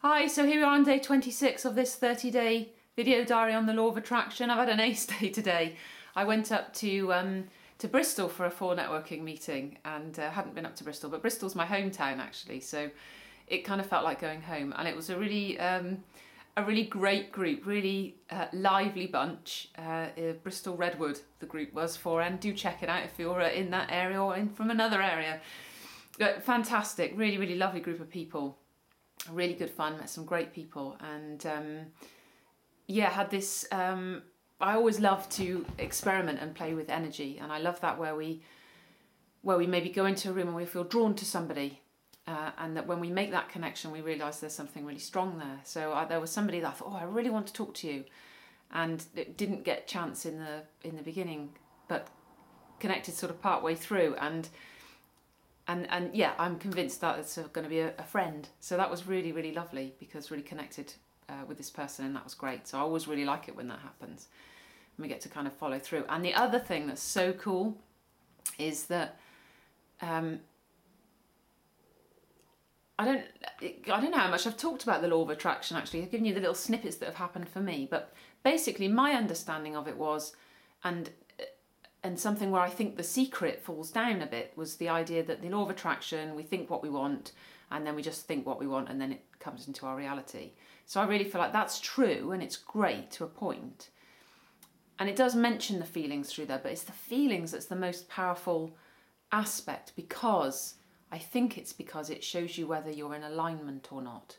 Hi, so here we are on day 26 of this 30-day video diary on the law of attraction. I've had an ace day today. I went up to Bristol for a 4 networking meeting and hadn't been up to Bristol, but Bristol's my hometown actually, so it kind of felt like going home. And it was a really great group, really lively bunch. Bristol Redwood, the group was for, and do check it out if you're in that area or from another area. Fantastic, really lovely group of people. Really good fun, met some great people, and yeah, had this I always love to experiment and play with energy, and I love that where we maybe go into a room and we feel drawn to somebody, and that when we make that connection we realise there's something really strong there. So there was somebody that I thought, oh, I really want to talk to you, and it didn't get a chance in the beginning, but connected sort of part way through, and yeah, I'm convinced that it's going to be a friend. So that was really lovely, because really connected with this person, and that was great. So I always really like it when that happens, and we get to kind of follow through. And the other thing that's so cool is that I don't know how much I've talked about the law of attraction actually. I've given you the little snippets that have happened for me, but basically my understanding of it was, and something where I think the secret falls down a bit, was the idea that the law of attraction, we think what we want, and then we just think what we want, and then it comes into our reality. So I really feel like that's true, and it's great to a point. And it does mention the feelings through there, but it's the feelings that's the most powerful aspect, because I think it's because it shows you whether you're in alignment or not.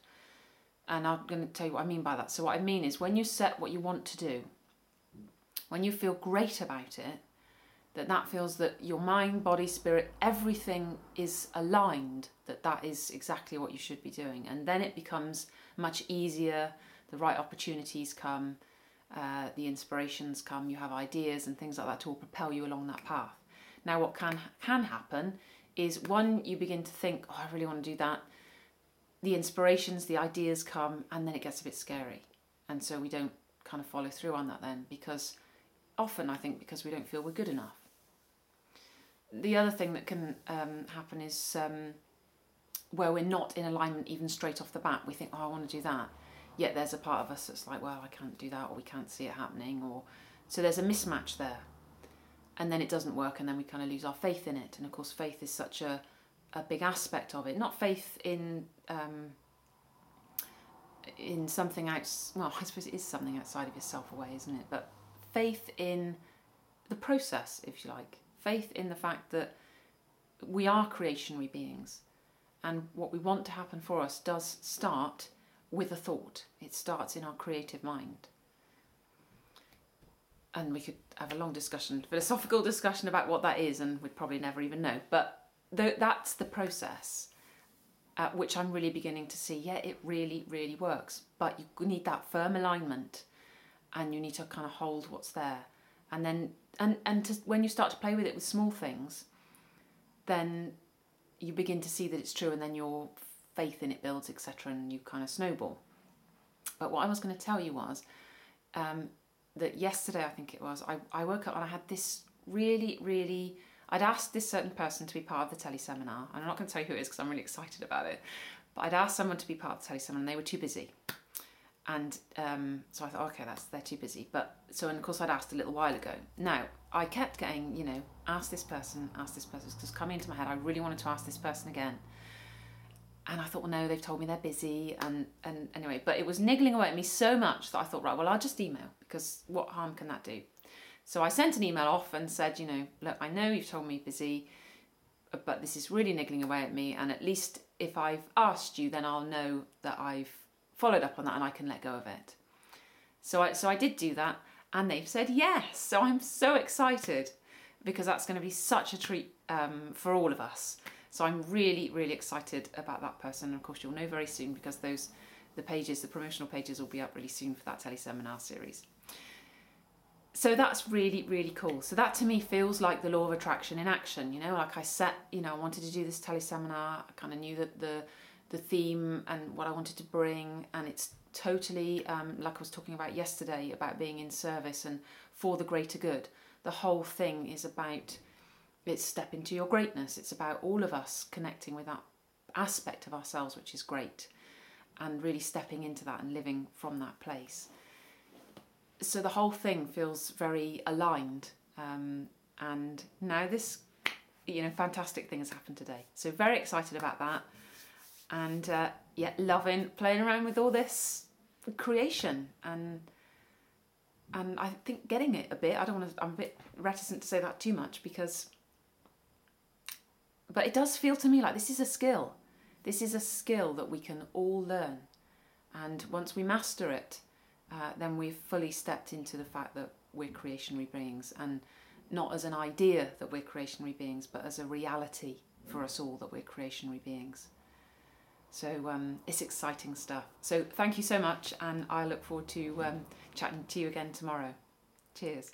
And I'm going to tell you what I mean by that. So what I mean is, when you set what you want to do, when you feel great about it, that feels that your mind, body, spirit, everything is aligned, that is exactly what you should be doing. And then it becomes much easier, the right opportunities come, the inspirations come, you have ideas and things like that to all propel you along that path. Now what can happen is, one, you begin to think, oh, I really want to do that. The inspirations, the ideas come, and then it gets a bit scary. And so we don't kind of follow through on that then, because often I think because we don't feel we're good enough. The other thing that can happen is where we're not in alignment even straight off the bat. We think, oh, I want to do that. Yet there's a part of us that's like, well, I can't do that, or we can't see it happening. Or so there's a mismatch there. And then it doesn't work, and then we kind of lose our faith in it. And of course, faith is such a big aspect of it. Not faith in something well, I suppose it is something outside of yourself, away, isn't it? But faith in the process, if you like. Faith in the fact that we are creationary beings, and what we want to happen for us does start with a thought. It starts in our creative mind. And we could have a long discussion, philosophical discussion about what that is, and we'd probably never even know. But that's the process, which I'm really beginning to see, yeah, it really works. But you need that firm alignment, and you need to kind of hold what's there. And then, when you start to play with it with small things, then you begin to see that it's true, and then your faith in it builds, etc., and you kind of snowball. But what I was going to tell you was that yesterday, I think it was, I woke up and I had this really, I'd asked this certain person to be part of the teleseminar. I'm not going to tell you who it is because I'm really excited about it, but I'd asked someone to be part of the teleseminar and they were too busy. And so I thought, okay, they're too busy. And of course I'd asked a little while ago. Now, I kept getting, ask this person, it's just coming into my head. I really wanted to ask this person again. And I thought, well, no, they've told me they're busy. And anyway, but it was niggling away at me so much that I thought, right, well, I'll just email, because what harm can that do? So I sent an email off and said, look, I know you've told me busy, but this is really niggling away at me. And at least if I've asked you, then I'll know that I've followed up on that and I can let go of it. So I did do that, and they've said yes. So I'm so excited, because that's going to be such a treat for all of us. So I'm really excited about that person. And of course, you'll know very soon, because the promotional pages will be up really soon for that teleseminar series. So that's really cool. So that to me feels like the law of attraction in action. Like I set, I wanted to do this teleseminar. I kind of knew that the theme and what I wanted to bring, and it's totally like I was talking about yesterday, about being in service and for the greater good. The whole thing is about, it's step into your greatness. It's about all of us connecting with that aspect of ourselves, which is great. and really stepping into that and living from that place. So the whole thing feels very aligned, and now this, fantastic thing has happened today. So very excited about that, and loving playing around with all this creation, and I think getting it a bit. I'm a bit reticent to say that too much but it does feel to me like this is a skill. This is a skill that we can all learn, and once we master it, then we've fully stepped into the fact that we're creationary beings, and not as an idea that we're creationary beings, but as a reality for us all that we're creationary beings. So it's exciting stuff. So thank you so much, and I look forward to chatting to you again tomorrow. Cheers.